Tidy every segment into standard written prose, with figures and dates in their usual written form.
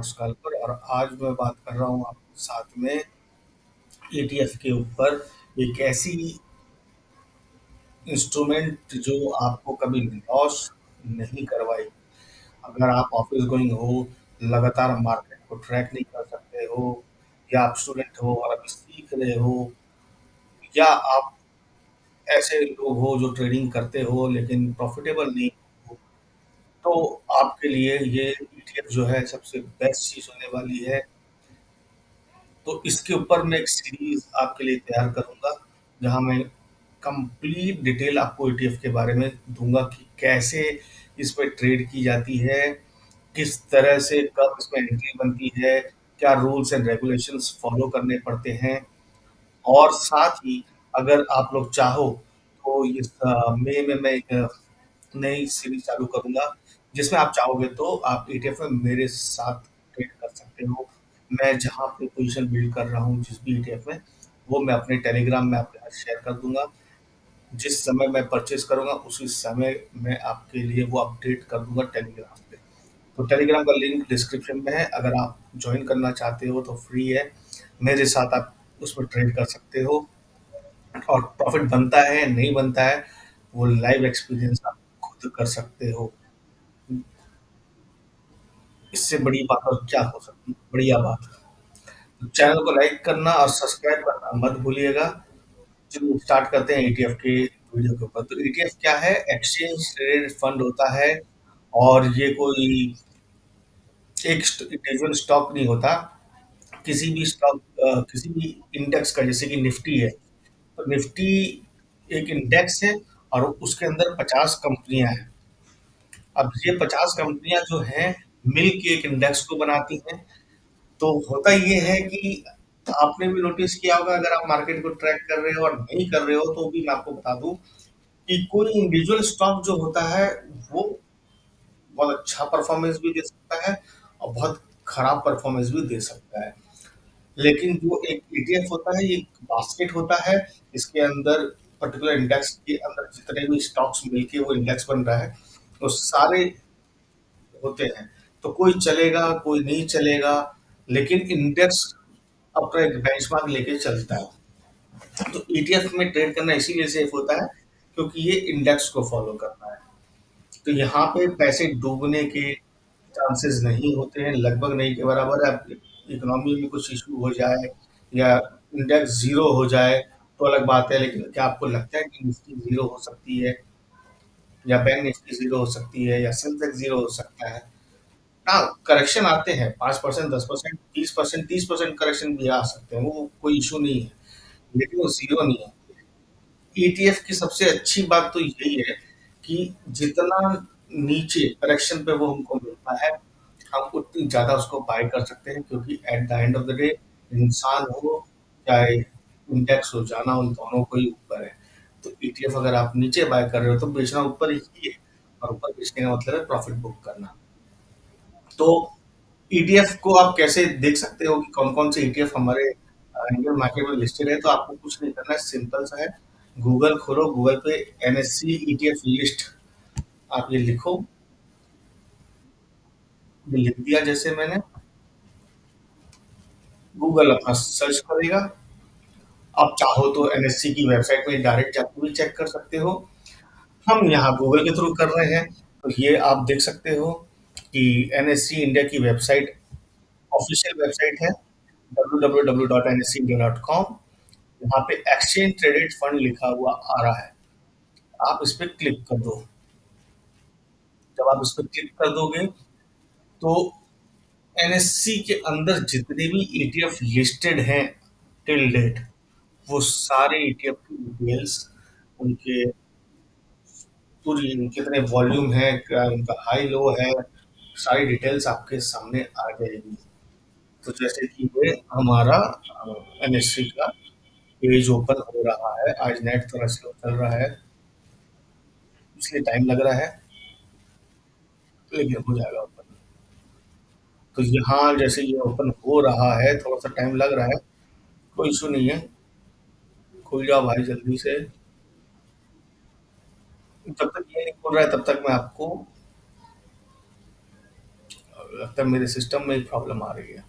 नमस्कार पर और आज मैं बात कर रहा हूँ आपके साथ में ईटीएफ के ऊपर एक ऐसी इंस्ट्रूमेंट जो आपको कभी लॉस नहीं करवाएगी। अगर आप ऑफिस गोइंग हो, लगातार मार्केट को ट्रैक नहीं कर सकते हो, या आप स्टूडेंट हो और अभी सीख रहे हो, या आप ऐसे लोग हो जो ट्रेडिंग करते हो लेकिन प्रॉफिटेबल नहीं हो, तो आपके लिए ये ईटीएफ जो है सबसे बेस्ट चीज होने वाली है। तो इसके ऊपर मैं एक सीरीज आपके लिए तैयार करूंगा जहां मैं कंप्लीट डिटेल आपको ईटीएफ के बारे में दूंगा कि कैसे इस पे ट्रेड की जाती है, किस तरह से कब इसमें एंट्री बनती है, क्या रूल्स एंड रेगुलेशंस फॉलो करने पड़ते हैं। और साथ ही अगर आप लोग चाहो तो इस मई में मैं एक नई सीरीज चालू करूंगा जिसमें आप चाहोगे तो आप ईटीएफ में मेरे साथ ट्रेड कर सकते हो। मैं जहां पे पोजीशन बिल्ड कर रहा हूँ जिस भी ईटीएफ में, वो मैं अपने टेलीग्राम में आपके साथ शेयर कर दूंगा। जिस समय मैं परचेज करूंगा उसी समय मैं आपके लिए वो अपडेट कर दूंगा टेलीग्राम पे। तो टेलीग्राम का लिंक डिस्क्रिप्शन में है, अगर आप ज्वाइन करना चाहते हो तो फ्री है। मेरे साथ आप उसमें ट्रेड कर सकते हो और प्रॉफिट बनता है नहीं बनता है वो लाइव एक्सपीरियंस आप खुद कर सकते हो। इससे बड़ी बात और क्या हो सकती है, बढ़िया बात। तो चैनल को लाइक करना और सब्सक्राइब करना मत भूलिएगा। चलिए स्टार्ट करते हैं ईटीएफ के वीडियो के ऊपर। तो ईटीएफ क्या है? एक्सचेंज ट्रेडेड फंड होता है और ये कोई एक इंडिविजुअल स्टॉक नहीं होता। किसी भी स्टॉक, किसी भी इंडेक्स का, जैसे कि निफ्टी है, तो निफ्टी एक इंडेक्स है और उसके अंदर 50 कंपनियां हैं। अब ये 50 कंपनियां जो हैं मिल के एक इंडेक्स को बनाती हैं। तो होता ये है कि आपने भी नोटिस किया होगा, अगर आप मार्केट को ट्रैक कर रहे हो और नहीं कर रहे हो तो भी मैं आपको बता दूं कि कोई इंडिविजुअल स्टॉक जो होता है वो बहुत अच्छा परफॉर्मेंस भी दे सकता है और बहुत खराब परफॉर्मेंस भी दे सकता है। लेकिन जो एक ईटीएफ होता है ये एक बास्केट होता है। इसके अंदर पर्टिकुलर इंडेक्स के अंदर जितने भी स्टॉक्स मिलके वो इंडेक्स बन रहा है वो सारे होते हैं। तो कोई चलेगा कोई नहीं चलेगा, लेकिन इंडेक्स अपना एक बेंचमार्क लेके चलता है। तो ईटीएफ में ट्रेड करना इसीलिए सेफ होता है क्योंकि ये इंडेक्स को फॉलो करता है। तो यहाँ पे पैसे डूबने के चांसेस नहीं होते हैं, लगभग नहीं के बराबर है। अब इकोनॉमी में कुछ इशू हो जाए या इंडेक्स जीरो हो जाए तो अलग बात है, लेकिन क्या आपको लगता है कि निफ्टी जीरो हो सकती है या बैंक निफ्टी जीरो हो सकती है या सेंसेक्स जीरो हो सकता है? हाँ, करेक्शन आते हैं, 5%, 10%, 20%, 30% करेक्शन भी आ सकते हैं, वो कोई इशू नहीं है, लेकिन वो जीरो नहीं है। ईटीएफ की सबसे अच्छी बात तो यही है कि जितना नीचे करेक्शन पे वो हमको मिलता है, हम उतनी ज़्यादा उसको बाय कर सकते हैं, क्योंकि at the end of the day इंसान हो चाहे इंडेक्स हो, जाना उन दोनों को ही ऊपर है। तो ईटीएफ अगर आप नीचे बाय कर रहे हो तो बेचना ऊपर ही है, और ऊपर बेचने का मतलब है प्रॉफिट बुक करना। तो ईटीएफ को आप कैसे देख सकते हो कि कौन कौन से ईटीएफ हमारे इंडियन मार्केट में लिस्टेड है? तो आपको कुछ नहीं करना है, सिंपल सा है। गूगल खोलो, गूगल पे एनएससी ईटीएफ लिस्ट आप ये लिखो। ये लिख दिया जैसे मैंने, गूगल अपना सर्च करेगा। आप चाहो तो एनएससी की वेबसाइट में डायरेक्ट जाकर भी चेक कर सकते हो। हम यहाँ गूगल के थ्रू कर रहे हैं, तो ये आप देख सकते हो कि एनएससी इंडिया की वेबसाइट ऑफिशियल वेबसाइट है www.nscindia.com। यहाँ पे एक्सचेंज ट्रेडेड फंड लिखा हुआ आ रहा है, आप इस पे क्लिक कर दो। जब आप इस पे क्लिक कर दोगे तो एनएससी के अंदर जितने भी ईटीएफ लिस्टेड हैं टिल डेट, वो सारे ईटीएफ की डिटेल्स, उनके पूरी कितने वॉल्यूम है, क्या उनका हाई लो है, सारी डिटेल्स आपके सामने आ जाएगी। तो जैसे कि ये हमारा एनएससी का पेज ओपन हो रहा है, आज नेट थोड़ा स्लो चल रहा है इसलिए टाइम लग रहा है, लेकिन हो जाएगा ओपन। तो यहाँ जैसे ये ओपन हो रहा है, थोड़ा सा टाइम लग रहा है, कोई इशू नहीं है। खुल जाओ भाई जल्दी से। जब तक ये नहीं खुल रहा है तब तक मैं आपको लगता है मेरे सिस्टम में ही प्रॉब्लम आ रही है।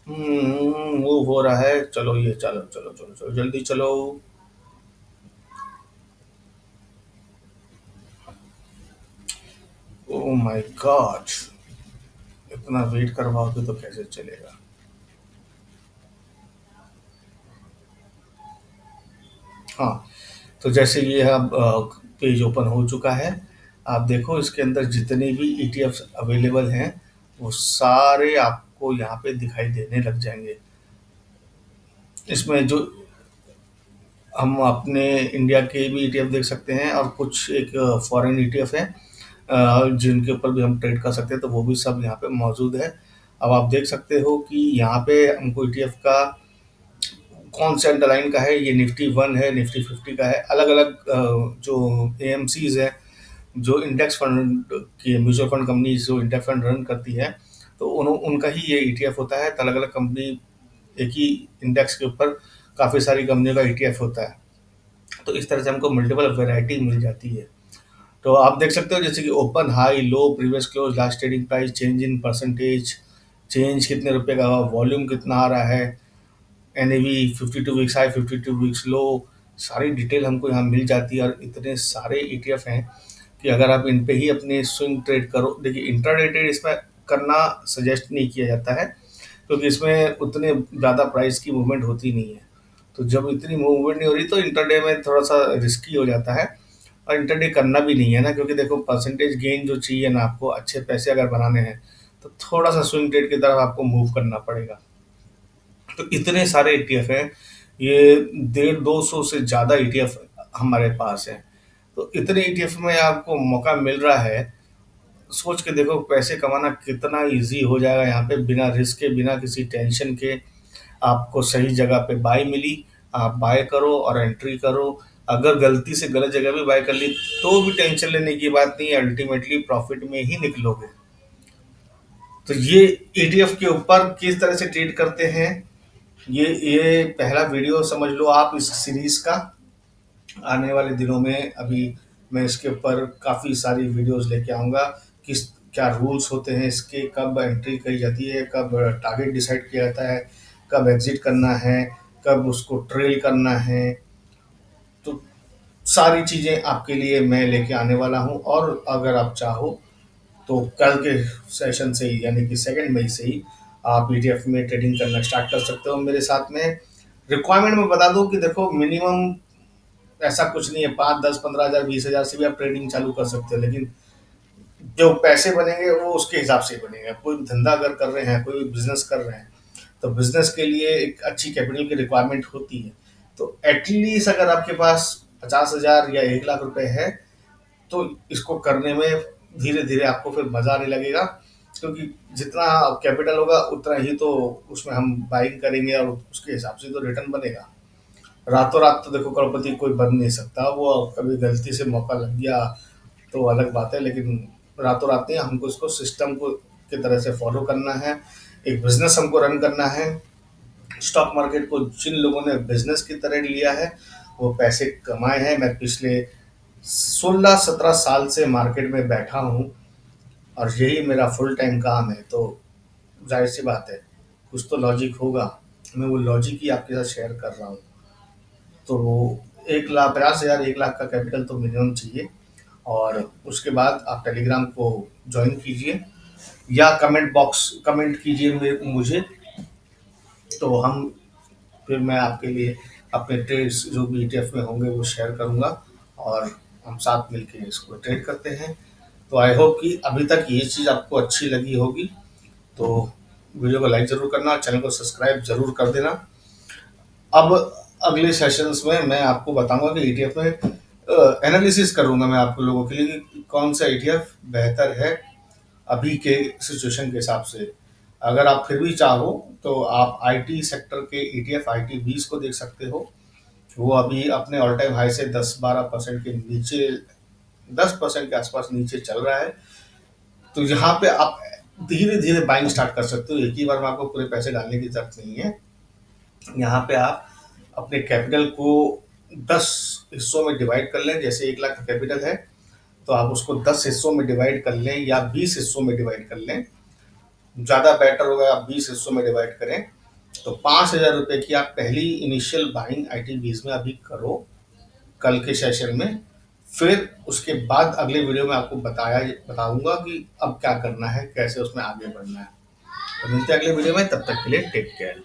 मूव हो रहा है, चलो ये चलो चलो चलो चलो जल्दी चलो। ओ माय गॉड, इतना वेट करवाओगे तो कैसे चलेगा। हाँ, तो जैसे ये अब पेज ओपन हो चुका है, आप देखो इसके अंदर जितने भी ईटीएफ अवेलेबल हैं वो सारे आपको यहाँ पे दिखाई देने लग जाएंगे। इसमें जो हम अपने इंडिया के भी ईटीएफ देख सकते हैं और कुछ एक फॉरेन ईटीएफ है जिनके ऊपर भी हम ट्रेड कर सकते हैं, तो वो भी सब यहाँ पे मौजूद है। अब आप देख सकते हो कि यहाँ पे हमको ईटीएफ का कौन से अंडरलाइन का है, ये निफ्टी 1 है, निफ्टी 50 का है, अलग अलग जो एएमसीज है, जो इंडेक्स फंड की म्यूचुअल फंड कंपनी जो इंडेक्स फंड रन करती है, तो उनका ही ये ईटीएफ होता है। तो अलग अलग कंपनी एक ही इंडेक्स के ऊपर काफ़ी सारी कंपनियों का ईटीएफ होता है, तो इस तरह से हमको मल्टीपल वैरायटी मिल जाती है। तो आप देख सकते हो जैसे कि open, high, low, previous close, last trading price, change in percentage, change कितने रुपए का, वॉल्यूम कितना आ रहा है, NAV 52 weeks high, 52 weeks low, सारी डिटेल हमको यहाँ मिल जाती है। और इतने सारे ईटीएफ हैं कि अगर आप इन पे ही अपने स्विंग ट्रेड करो, देखिए इंट्राडे ट्रेड इसमें करना सजेस्ट नहीं किया जाता है क्योंकि इसमें उतने ज़्यादा प्राइस की मूवमेंट होती नहीं है। तो जब इतनी मूवमेंट नहीं हो रही तो इंटरडे में थोड़ा सा रिस्की हो जाता है, और इंटरडे करना भी नहीं है ना, क्योंकि देखो परसेंटेज गेन जो चाहिए ना, आपको अच्छे पैसे अगर बनाने हैं तो थोड़ा सा स्विंग ट्रेड की तरफ आपको मूव करना पड़ेगा। तो इतने सारे ईटीएफ हैं, ये 150-200 से ज़्यादा ईटीएफ हमारे पास है। तो इतने ईटीएफ में आपको मौका मिल रहा है, सोच के देखो पैसे कमाना कितना इजी हो जाएगा यहाँ पे, बिना रिस्क के, बिना किसी टेंशन के। आपको सही जगह पे बाय मिली, आप बाय करो और एंट्री करो। अगर गलती से गलत जगह भी बाय कर ली तो भी टेंशन लेने की बात नहीं है, अल्टीमेटली प्रॉफिट में ही निकलोगे। तो ये ईटीएफ के ऊपर किस तरह से ट्रेड करते हैं, ये पहला वीडियो समझ लो आप इस सीरीज का। आने वाले दिनों में अभी मैं इसके ऊपर काफ़ी सारी वीडियोस लेके आऊँगा, किस क्या रूल्स होते हैं इसके, कब एंट्री करी जाती है, कब टारगेट डिसाइड किया जाता है, कब एग्जिट करना है, कब उसको ट्रेल करना है। तो सारी चीज़ें आपके लिए मैं लेके आने वाला हूँ। और अगर आप चाहो तो कल के सेशन से ही, यानी कि 2 मई से ही आप ईटीएफ में ट्रेडिंग करना स्टार्ट कर सकते हो मेरे साथ में। रिक्वायरमेंट में बता दूं कि देखो मिनिमम ऐसा कुछ नहीं है, 5, 10, 15 हज़ार, 20 हज़ार से भी आप ट्रेडिंग चालू कर सकते हो, लेकिन जो पैसे बनेंगे वो उसके हिसाब से ही बनेंगे। कोई धंधा अगर कर रहे हैं, कोई बिजनेस कर रहे हैं, तो बिजनेस के लिए एक अच्छी कैपिटल की रिक्वायरमेंट होती है। तो एटलीस्ट अगर आपके पास 50 हज़ार या 1 लाख रुपए है, तो इसको करने में धीरे धीरे आपको फिर मजा आने लगेगा, क्योंकि जितना कैपिटल होगा उतना ही तो उसमें हम बाइंग करेंगे और उसके हिसाब से तो रिटर्न बनेगा। रातों रात तो देखो करोड़पति कोई बन नहीं सकता, वो कभी गलती से मौका लग गया तो अलग बात है, लेकिन रातों रात नहीं, हमको इसको सिस्टम को की तरह से फॉलो करना है। एक बिजनेस हमको रन करना है। स्टॉक मार्केट को जिन लोगों ने बिजनेस की तरह लिया है वो पैसे कमाए हैं। मैं पिछले 16-17 साल से मार्केट में बैठा हूँ और यही मेरा फुल टाइम काम है, तो जाहिर सी बात है कुछ तो लॉजिक होगा। मैं वो लॉजिक ही आपके साथ शेयर कर रहा हूँ। तो 1 लाख 50 हज़ार, 1 लाख का कैपिटल तो मिनिमम चाहिए। और उसके बाद आप टेलीग्राम को ज्वाइन कीजिए या कमेंट बॉक्स कमेंट कीजिए मुझे, तो हम फिर मैं आपके लिए अपने ट्रेड्स जो भी ईटीएफ में होंगे वो शेयर करूँगा और हम साथ मिलके इसको ट्रेड करते हैं। तो आई होप कि अभी तक ये चीज़ आपको अच्छी लगी होगी। तो वीडियो को लाइक ज़रूर करना, चैनल को सब्सक्राइब ज़रूर कर देना। अब अगले सेशंस में मैं आपको बताऊंगा कि ईटीएफ में एनालिसिस करूंगा मैं आप लोगों के लिए कि कौन सा ईटीएफ बेहतर है अभी के सिचुएशन के हिसाब से। अगर आप फिर भी चाहो तो आप आईटी सेक्टर के ईटीएफ आईटी 20 को देख सकते हो, वो अभी अपने ऑल टाइम हाई से 10-12% के नीचे, 10% के आसपास नीचे चल रहा है। तो यहाँ पे आप धीरे धीरे बाइंग स्टार्ट कर सकते हो, एक ही बार में आपको पूरे पैसे डालने की जरूरत नहीं है। यहाँ पे आप अपने कैपिटल को 10 हिस्सों में डिवाइड कर लें। जैसे 1 लाख का कैपिटल है तो आप उसको 10 हिस्सों में डिवाइड कर लें या 20 हिस्सों में डिवाइड कर लें। ज़्यादा बेटर होगा आप 20 हिस्सों में डिवाइड करें। तो 5,000 रुपये की आप पहली इनिशियल बाइंग ITBs में अभी करो, कल के सेशन में। फिर उसके बाद अगले वीडियो में आपको बताऊंगा कि अब क्या करना है, कैसे उसमें आगे बढ़ना है। तो मिलते हैं अगले वीडियो में, तब तक के लिए टेक केयर।